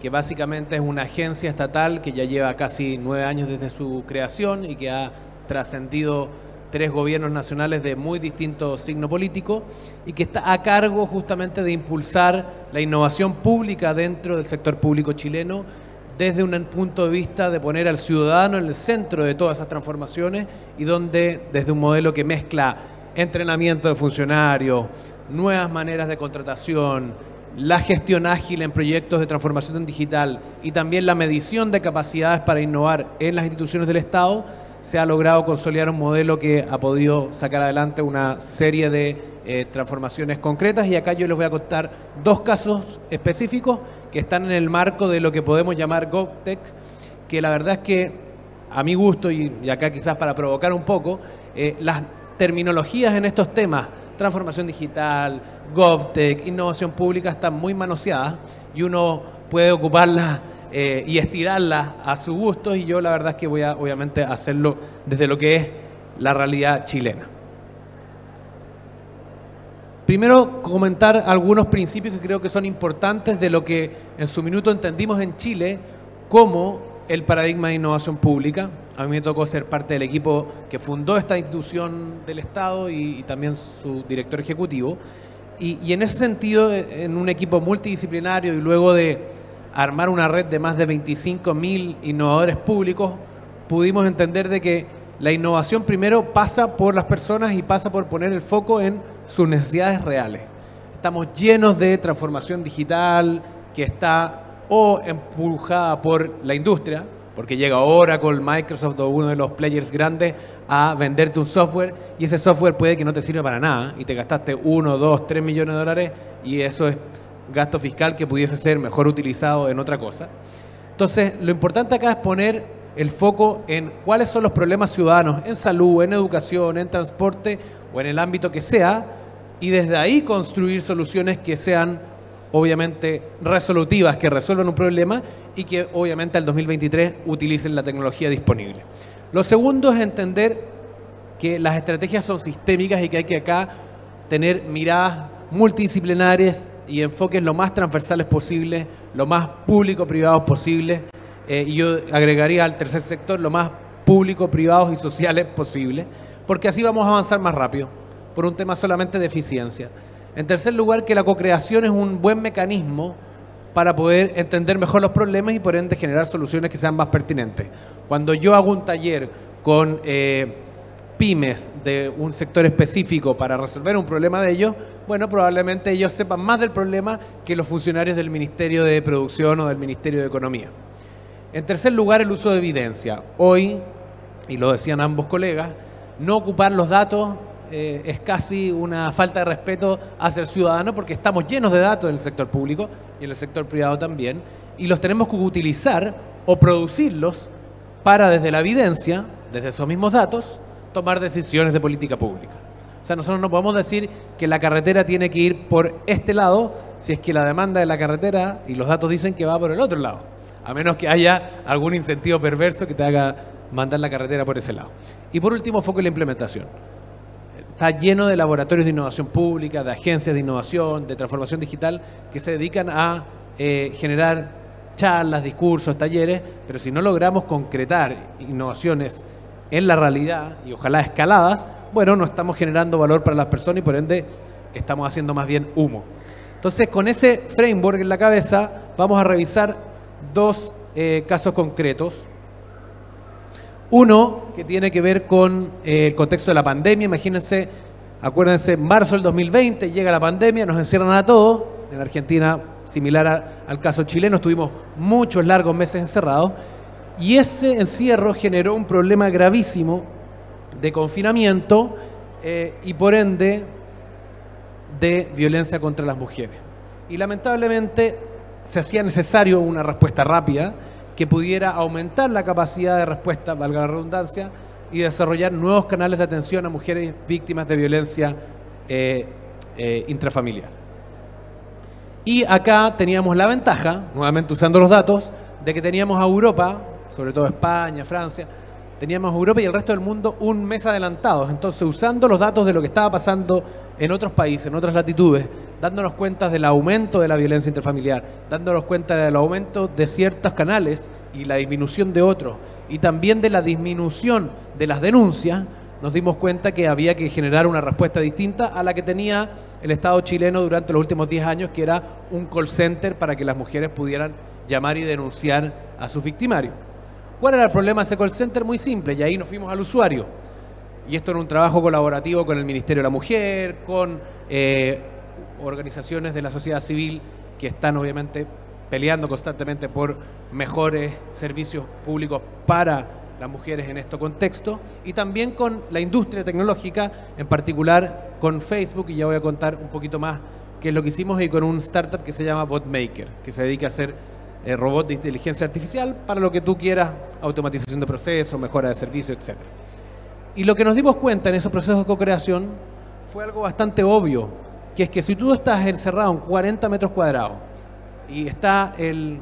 que básicamente es una agencia estatal que ya lleva casi 9 años desde su creación y que ha trascendido 3 gobiernos nacionales de muy distinto signo político y que está a cargo justamente de impulsar la innovación pública dentro del sector público chileno desde un punto de vista de poner al ciudadano en el centro de todas esas transformaciones y donde desde un modelo que mezcla entrenamiento de funcionarios, nuevas maneras de contratación, la gestión ágil en proyectos de transformación digital y también la medición de capacidades para innovar en las instituciones del Estado, se ha logrado consolidar un modelo que ha podido sacar adelante una serie de transformaciones concretas y acá yo les voy a contar 2 casos específicos que están en el marco de lo que podemos llamar GovTech, que la verdad es que a mi gusto y acá quizás para provocar un poco, las terminologías en estos temas, transformación digital, GovTech, innovación pública, están muy manoseadas y uno puede ocuparlas y estirarlas a su gusto y yo la verdad es que voy a obviamente hacerlo desde lo que es la realidad chilena. Primero comentar algunos principios que creo que son importantes de lo que en su minuto entendimos en Chile como el paradigma de innovación pública. A mí me tocó ser parte del equipo que fundó esta institución del Estado y también su director ejecutivo. Y en ese sentido, en un equipo multidisciplinario y luego de armar una red de más de 25.000 innovadores públicos, pudimos entender de que la innovación primero pasa por las personas y pasa por poner el foco en sus necesidades reales. Estamos llenos de transformación digital que está o empujada por la industria, porque llega Oracle, Microsoft o uno de los players grandes a venderte un software y ese software puede que no te sirva para nada y te gastaste 1, 2, 3 millones de dólares y eso es gasto fiscal que pudiese ser mejor utilizado en otra cosa. Entonces, lo importante acá es poner el foco en cuáles son los problemas ciudadanos en salud, en educación, en transporte o en el ámbito que sea y desde ahí construir soluciones que sean obviamente resolutivas, que resuelvan un problema y que obviamente al 2023 utilicen la tecnología disponible. Lo segundo es entender que las estrategias son sistémicas y que hay que acá tener miradas multidisciplinares y enfoques lo más transversales posibles, lo más público-privados posibles, y yo agregaría al tercer sector lo más público, privados y sociales posibles, porque así vamos a avanzar más rápido, por un tema solamente de eficiencia. En tercer lugar, que la co-creación es un buen mecanismo para poder entender mejor los problemas y por ende generar soluciones que sean más pertinentes. Cuando yo hago un taller con pymes de un sector específico para resolver un problema de ellos, bueno, probablemente ellos sepan más del problema que los funcionarios del Ministerio de Producción o del Ministerio de Economía. En tercer lugar, el uso de evidencia. Hoy, y lo decían ambos colegas, no ocupar los datos es casi una falta de respeto hacia el ciudadano porque estamos llenos de datos en el sector público y en el sector privado también, y los tenemos que utilizar o producirlos para, desde la evidencia, desde esos mismos datos, tomar decisiones de política pública. O sea, nosotros no podemos decir que la carretera tiene que ir por este lado si es que la demanda de la carretera y los datos dicen que va por el otro lado, a menos que haya algún incentivo perverso que te haga mandar la carretera por ese lado. Y por último, foco en la implementación. Está lleno de laboratorios de innovación pública, de agencias de innovación, de transformación digital, que se dedican a generar charlas, discursos, talleres, pero si no logramos concretar innovaciones en la realidad y ojalá escaladas, bueno, no estamos generando valor para las personas y por ende estamos haciendo más bien humo. Entonces, con ese framework en la cabeza, vamos a revisar dos casos concretos. Uno que tiene que ver con el contexto de la pandemia. Imagínense, acuérdense, marzo del 2020 llega la pandemia, nos encierran a todos. En Argentina, similar al caso chileno, estuvimos muchos largos meses encerrados. Y ese encierro generó un problema gravísimo de confinamiento y por ende de violencia contra las mujeres. Y lamentablemente se hacía necesario una respuesta rápida que pudiera aumentar la capacidad de respuesta, valga la redundancia, y desarrollar nuevos canales de atención a mujeres víctimas de violencia intrafamiliar. Y acá teníamos la ventaja, nuevamente usando los datos, de que teníamos a Europa, sobre todo España, Francia, teníamos a Europa y el resto del mundo un mes adelantados. Entonces, usando los datos de lo que estaba pasando en otros países, en otras latitudes, dándonos cuenta del aumento de la violencia intrafamiliar, dándonos cuenta del aumento de ciertos canales y la disminución de otros, y también de la disminución de las denuncias, nos dimos cuenta que había que generar una respuesta distinta a la que tenía el Estado chileno durante los últimos 10 años, que era un call center para que las mujeres pudieran llamar y denunciar a sus victimarios. ¿Cuál era el problema de ese call center? Muy simple, y ahí nos fuimos al usuario. Y esto era un trabajo colaborativo con el Ministerio de la Mujer, con organizaciones de la sociedad civil que están obviamente peleando constantemente por mejores servicios públicos para las mujeres en este contexto, y también con la industria tecnológica, en particular con Facebook, y ya voy a contar un poquito más qué es lo que hicimos, y con un startup que se llama BotMaker, que se dedica a hacer robots de inteligencia artificial para lo que tú quieras, automatización de procesos, mejora de servicios, etc. Y lo que nos dimos cuenta en esos procesos de co-creación fue algo bastante obvio, que es que si tú estás encerrado en 40 metros cuadrados y está el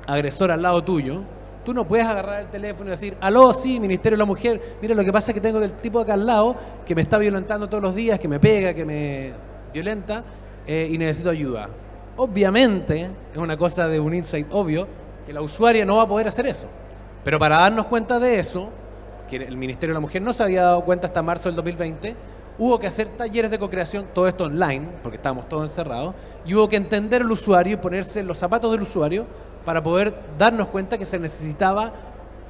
agresor al lado tuyo, tú no puedes agarrar el teléfono y decir, aló, sí, Ministerio de la Mujer, mira, lo que pasa es que tengo el tipo de acá al lado que me está violentando todos los días, que me pega, que me violenta y necesito ayuda. Obviamente, es una cosa de un insight obvio, que la usuaria no va a poder hacer eso. Pero para darnos cuenta de eso, que el Ministerio de la Mujer no se había dado cuenta hasta marzo del 2020, hubo que hacer talleres de co-creación, todo esto online, porque estábamos todos encerrados, y hubo que entender al usuario y ponerse en los zapatos del usuario para poder darnos cuenta que se necesitaba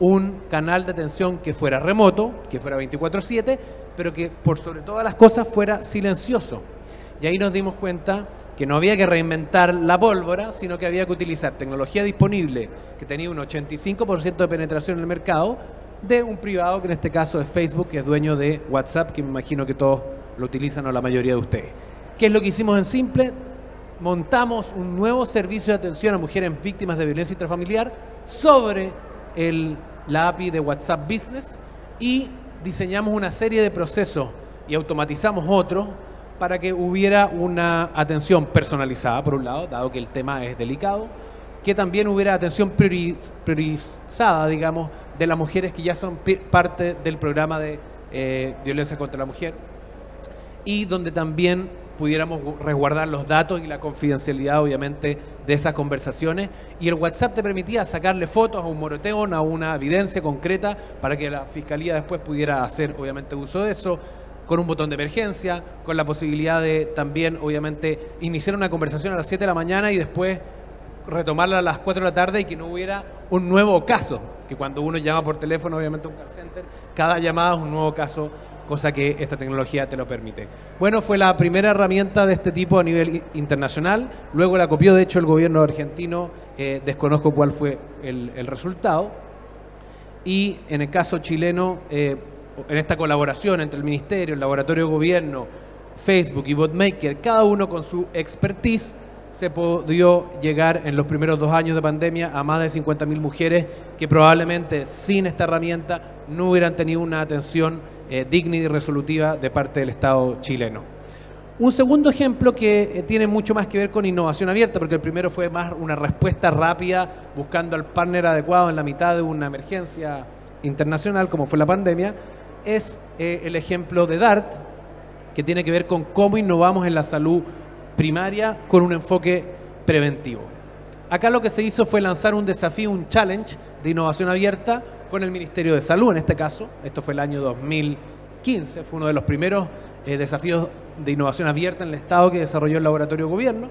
un canal de atención que fuera remoto, que fuera 24/7, pero que por sobre todas las cosas fuera silencioso. Y ahí nos dimos cuenta que no había que reinventar la pólvora, sino que había que utilizar tecnología disponible, que tenía un 85% de penetración en el mercado, de un privado, que en este caso es Facebook, que es dueño de WhatsApp, que me imagino que todos lo utilizan, o la mayoría de ustedes. ¿Qué es lo que hicimos en simple? Montamos un nuevo servicio de atención a mujeres víctimas de violencia intrafamiliar sobre la API de WhatsApp Business, y diseñamos una serie de procesos y automatizamos otros para que hubiera una atención personalizada, por un lado, dado que el tema es delicado, que también hubiera atención priorizada, digamos, de las mujeres que ya son parte del programa de violencia contra la mujer, y donde también pudiéramos resguardar los datos y la confidencialidad, obviamente, de esas conversaciones. Y el WhatsApp te permitía sacarle fotos a un moroteo, a una evidencia concreta, para que la Fiscalía después pudiera hacer, obviamente, uso de eso, con un botón de emergencia, con la posibilidad de también, obviamente, iniciar una conversación a las 7 de la mañana y después retomarla a las 4 de la tarde y que no hubiera un nuevo caso, que cuando uno llama por teléfono, obviamente, a un call center, cada llamada es un nuevo caso, cosa que esta tecnología te lo permite. Bueno, fue la primera herramienta de este tipo a nivel internacional, luego la copió, de hecho, el gobierno argentino, desconozco cuál fue el resultado, y en el caso chileno, en esta colaboración entre el Ministerio, el Laboratorio de Gobierno, Facebook y BotMaker, cada uno con su expertise, se pudo llegar en los primeros 2 años de pandemia a más de 50.000 mujeres que probablemente sin esta herramienta no hubieran tenido una atención digna y resolutiva de parte del Estado chileno. Un segundo ejemplo que tiene mucho más que ver con innovación abierta, porque el primero fue más una respuesta rápida buscando al partner adecuado en la mitad de una emergencia internacional como fue la pandemia, es el ejemplo de DART, que tiene que ver con cómo innovamos en la salud primaria con un enfoque preventivo. Acá lo que se hizo fue lanzar un desafío, un challenge de innovación abierta con el Ministerio de Salud en este caso. Esto fue el año 2015, fue uno de los primeros desafíos de innovación abierta en el Estado que desarrolló el Laboratorio de Gobierno,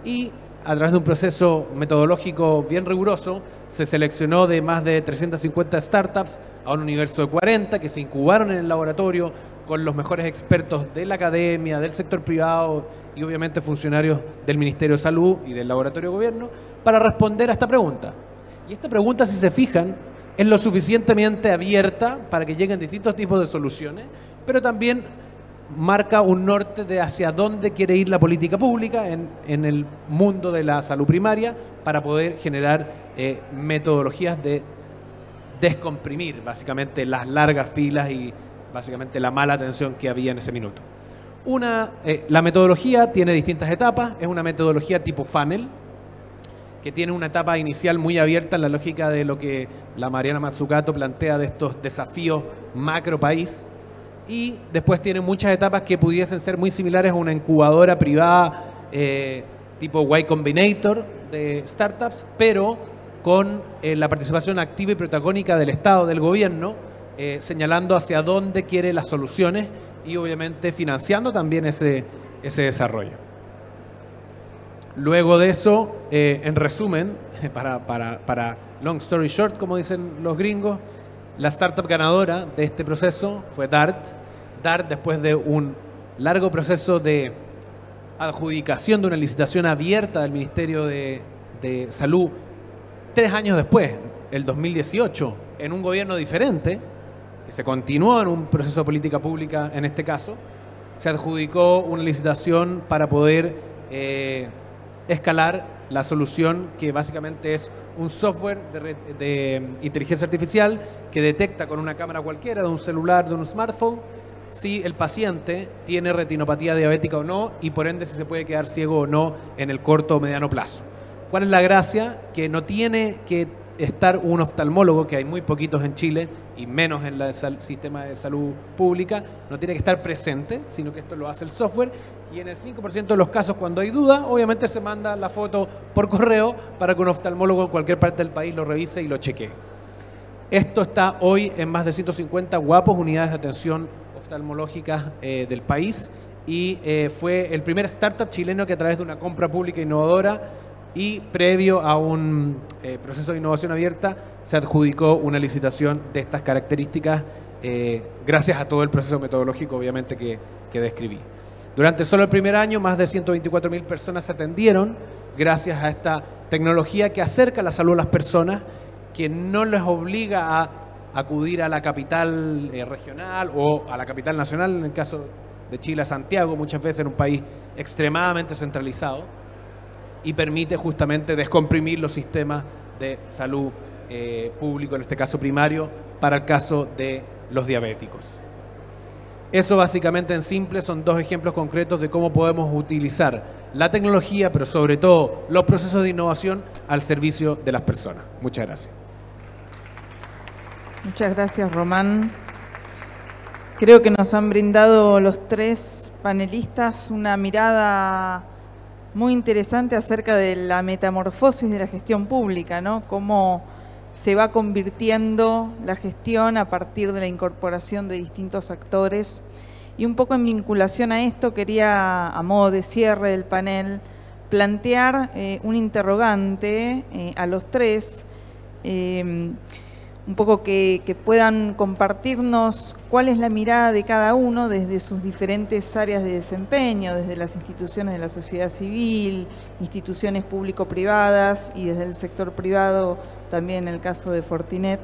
y a través de un proceso metodológico bien riguroso se seleccionó de más de 350 startups a un universo de 40 que se incubaron en el laboratorio con los mejores expertos de la academia, del sector privado y obviamente funcionarios del Ministerio de Salud y del Laboratorio de Gobierno para responder a esta pregunta. Y esta pregunta, si se fijan, es lo suficientemente abierta para que lleguen distintos tipos de soluciones, pero también marca un norte de hacia dónde quiere ir la política pública en el mundo de la salud primaria para poder generar metodologías de descomprimir básicamente las largas filas y básicamente la mala atención que había en ese minuto. La metodología tiene distintas etapas, es una metodología tipo funnel, que tiene una etapa inicial muy abierta en la lógica de lo que la Mariana Mazzucato plantea de estos desafíos macro país, y después tiene muchas etapas que pudiesen ser muy similares a una incubadora privada tipo Y Combinator de startups, pero con la participación activa y protagónica del Estado, del gobierno, señalando hacia dónde quiere las soluciones y obviamente financiando también ese desarrollo. Luego de eso, en resumen, para long story short, como dicen los gringos, la startup ganadora de este proceso fue DART. DART, después de un largo proceso de adjudicación de una licitación abierta del Ministerio de Salud, 3 años después, el 2018, en un gobierno diferente, que se continuó en un proceso de política pública en este caso, se adjudicó una licitación para poder escalar la solución, que básicamente es un software de inteligencia artificial que detecta con una cámara cualquiera, de un celular, de un smartphone, si el paciente tiene retinopatía diabética o no, y por ende si se puede quedar ciego o no en el corto o mediano plazo. ¿Cuál es la gracia? Que no tiene que estar un oftalmólogo, que hay muy poquitos en Chile y menos en el sistema de salud pública, no tiene que estar presente, sino que esto lo hace el software, y en el 5% de los casos cuando hay duda, obviamente se manda la foto por correo para que un oftalmólogo en cualquier parte del país lo revise y lo chequee. Esto está hoy en más de 150 guapos unidades de atención oftalmológicas del país, y fue el primer startup chileno que a través de una compra pública innovadora y previo a un proceso de innovación abierta se adjudicó una licitación de estas características, gracias a todo el proceso metodológico obviamente que describí. Durante solo el primer año más de 124.000 personas se atendieron gracias a esta tecnología que acerca la salud a las personas, que no les obliga a acudir a la capital regional o a la capital nacional, en el caso de Chile a Santiago, muchas veces en un país extremadamente centralizado, y permite justamente descomprimir los sistemas de salud público, en este caso primario, para el caso de los diabéticos. Eso básicamente en simple son 2 ejemplos concretos de cómo podemos utilizar la tecnología, pero sobre todo los procesos de innovación al servicio de las personas. Muchas gracias. Muchas gracias, Román. Creo que nos han brindado los tres panelistas una mirada muy interesante acerca de la metamorfosis de la gestión pública, ¿no? Cómo se va convirtiendo la gestión a partir de la incorporación de distintos actores. Y un poco en vinculación a esto, quería, a modo de cierre del panel, plantear un interrogante a los tres, un poco que puedan compartirnos cuál es la mirada de cada uno desde sus diferentes áreas de desempeño, desde las instituciones de la sociedad civil, instituciones público-privadas y desde el sector privado, también en el caso de Fortinet.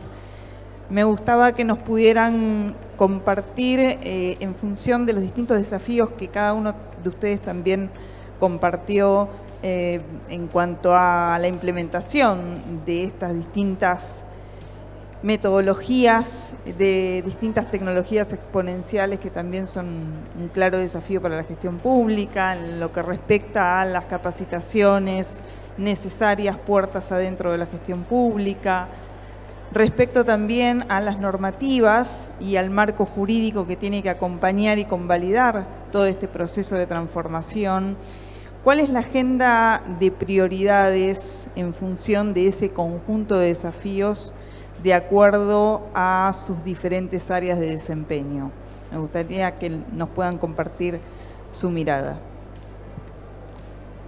Me gustaba que nos pudieran compartir en función de los distintos desafíos que cada uno de ustedes también compartió en cuanto a la implementación de estas distintas metodologías, de distintas tecnologías exponenciales que también son un claro desafío para la gestión pública, en lo que respecta a las capacitaciones necesarias puertas adentro de la gestión pública, respecto también a las normativas y al marco jurídico que tiene que acompañar y convalidar todo este proceso de transformación. ¿Cuál es la agenda de prioridades en función de ese conjunto de desafíos de acuerdo a sus diferentes áreas de desempeño? Me gustaría que nos puedan compartir su mirada.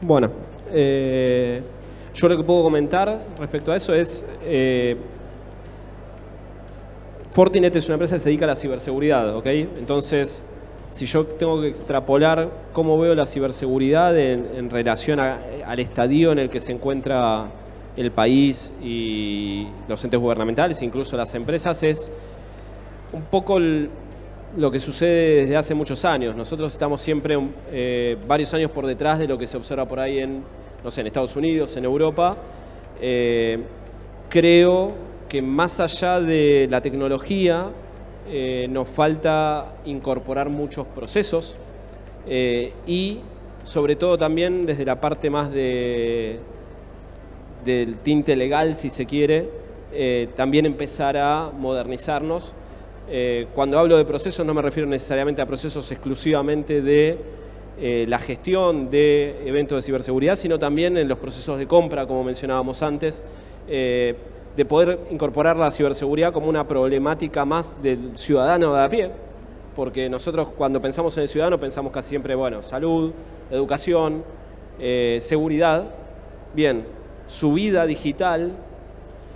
Bueno, yo lo que puedo comentar respecto a eso es, Fortinet es una empresa que se dedica a la ciberseguridad, ¿ok? Entonces, si yo tengo que extrapolar cómo veo la ciberseguridad en relación al estadio en el que se encuentra el país y los entes gubernamentales, incluso las empresas, es un poco lo que sucede desde hace muchos años. Nosotros estamos siempre varios años por detrás de lo que se observa por ahí en, no sé, en Estados Unidos, en Europa. Creo que más allá de la tecnología, nos falta incorporar muchos procesos y sobre todo también desde la parte más del tinte legal, si se quiere, también empezar a modernizarnos. Cuando hablo de procesos no me refiero necesariamente a procesos exclusivamente de la gestión de eventos de ciberseguridad, sino también en los procesos de compra, como mencionábamos antes, de poder incorporar la ciberseguridad como una problemática más del ciudadano de a pie, porque nosotros cuando pensamos en el ciudadano pensamos casi siempre, bueno, salud, educación, seguridad. Bien, su vida digital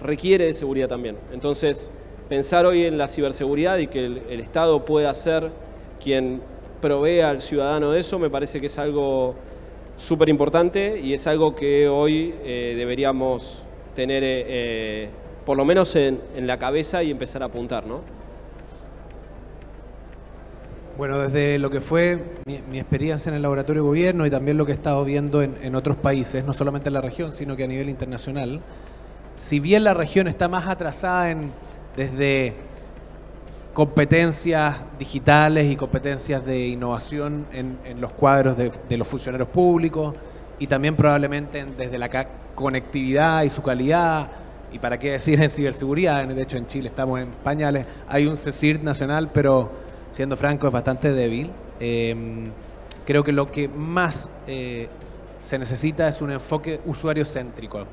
requiere de seguridad también. Entonces, pensar hoy en la ciberseguridad y que el Estado pueda ser quien provea al ciudadano de eso, me parece que es algo súper importante y es algo que hoy deberíamos tener por lo menos en la cabeza y empezar a apuntar, ¿no? Bueno, desde lo que fue mi experiencia en el laboratorio de gobierno y también lo que he estado viendo en otros países, no solamente en la región, sino que a nivel internacional, si bien la región está más atrasada desde competencias digitales y competencias de innovación en los cuadros de los funcionarios públicos y también probablemente desde la conectividad y su calidad, y para qué decir en ciberseguridad, de hecho en Chile estamos en pañales, hay un CSIRT nacional, pero siendo franco es bastante débil. Creo que lo que más se necesita es un enfoque usuario-céntrico.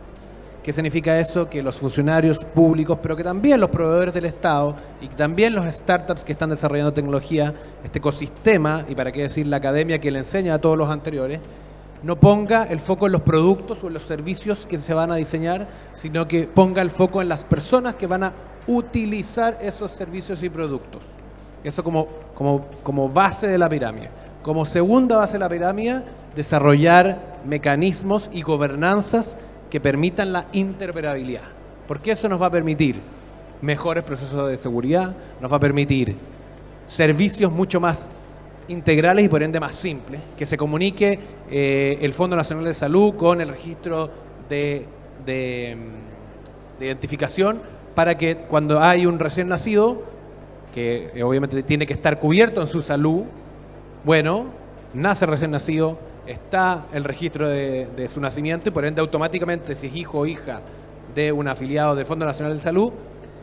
¿Qué significa eso? Que los funcionarios públicos, pero que también los proveedores del Estado y que también los startups que están desarrollando tecnología, este ecosistema, y para qué decir la academia que le enseña a todos los anteriores, no ponga el foco en los productos o en los servicios que se van a diseñar, sino que ponga el foco en las personas que van a utilizar esos servicios y productos. Eso como base de la pirámide. Como segunda base de la pirámide, desarrollar mecanismos y gobernanzas que permitan la interoperabilidad. Porque eso nos va a permitir mejores procesos de seguridad, nos va a permitir servicios mucho más integrales y por ende más simples, que se comunique el Fondo Nacional de Salud con el registro de identificación para que cuando hay un recién nacido, que obviamente tiene que estar cubierto en su salud, bueno, nace recién nacido, está el registro de su nacimiento y por ende automáticamente si es hijo o hija de un afiliado del Fondo Nacional de Salud,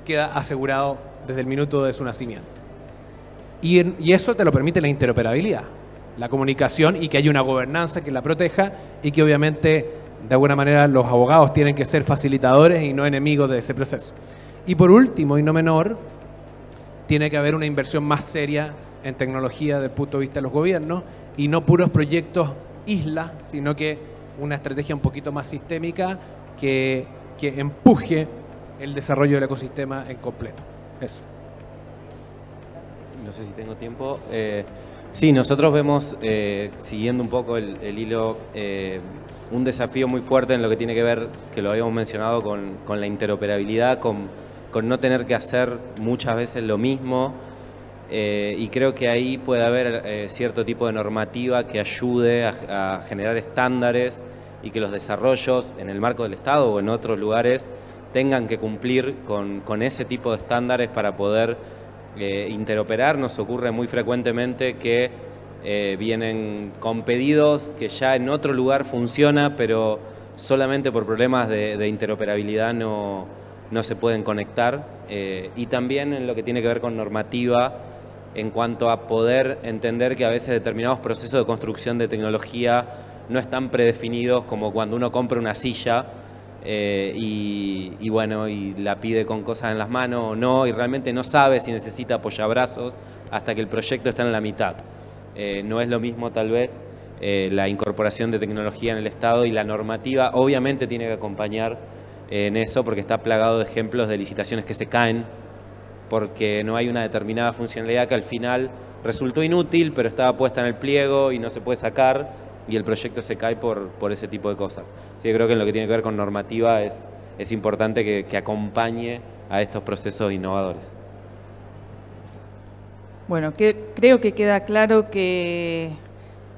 queda asegurado desde el minuto de su nacimiento. Y eso te lo permite la interoperabilidad, la comunicación y que haya una gobernanza que la proteja y que obviamente de alguna manera los abogados tienen que ser facilitadores y no enemigos de ese proceso. Y por último y no menor, tiene que haber una inversión más seria en tecnología desde el punto de vista de los gobiernos y no puros proyectos isla, sino que una estrategia un poquito más sistémica que empuje el desarrollo del ecosistema en completo. Eso. No sé si tengo tiempo. Sí, nosotros vemos, siguiendo un poco el hilo, un desafío muy fuerte en lo que tiene que ver, que lo habíamos mencionado, con la interoperabilidad, con no tener que hacer muchas veces lo mismo. Y creo que ahí puede haber cierto tipo de normativa que ayude a generar estándares y que los desarrollos en el marco del Estado o en otros lugares tengan que cumplir con ese tipo de estándares para poder interoperar. Nos ocurre muy frecuentemente que vienen con pedidos que ya en otro lugar funciona, pero solamente por problemas de interoperabilidad no se pueden conectar. Y también en lo que tiene que ver con normativa, en cuanto a poder entender que a veces determinados procesos de construcción de tecnología no están predefinidos, como cuando uno compra una silla y la pide con cosas en las manos o no, y realmente no sabe si necesita apoyabrazos hasta que el proyecto está en la mitad. No es lo mismo tal vez la incorporación de tecnología en el Estado, y la normativa obviamente tiene que acompañar en eso, porque está plagado de ejemplos de licitaciones que se caen porque no hay una determinada funcionalidad que al final resultó inútil, pero estaba puesta en el pliego y no se puede sacar, y el proyecto se cae por ese tipo de cosas. Así que creo que en lo que tiene que ver con normativa es importante que acompañe a estos procesos innovadores. Bueno, creo que queda claro que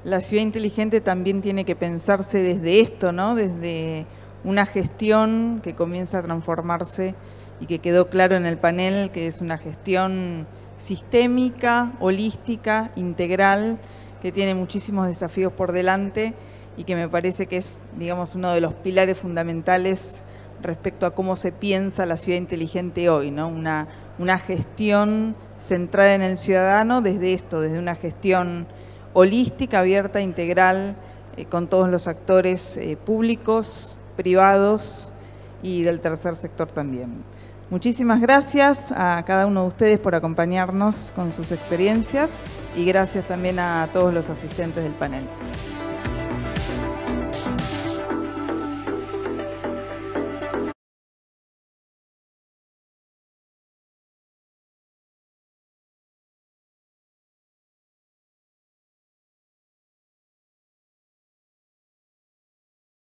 la ciudad inteligente también tiene que pensarse desde esto, ¿no? Desde una gestión que comienza a transformarse y que quedó claro en el panel que es una gestión sistémica, holística, integral, que tiene muchísimos desafíos por delante y que me parece que es, digamos, uno de los pilares fundamentales respecto a cómo se piensa la ciudad inteligente hoy, ¿no? Una gestión centrada en el ciudadano desde esto, desde una gestión holística, abierta, integral, con todos los actores públicos, privados y del tercer sector también. Muchísimas gracias a cada uno de ustedes por acompañarnos con sus experiencias y gracias también a todos los asistentes del panel.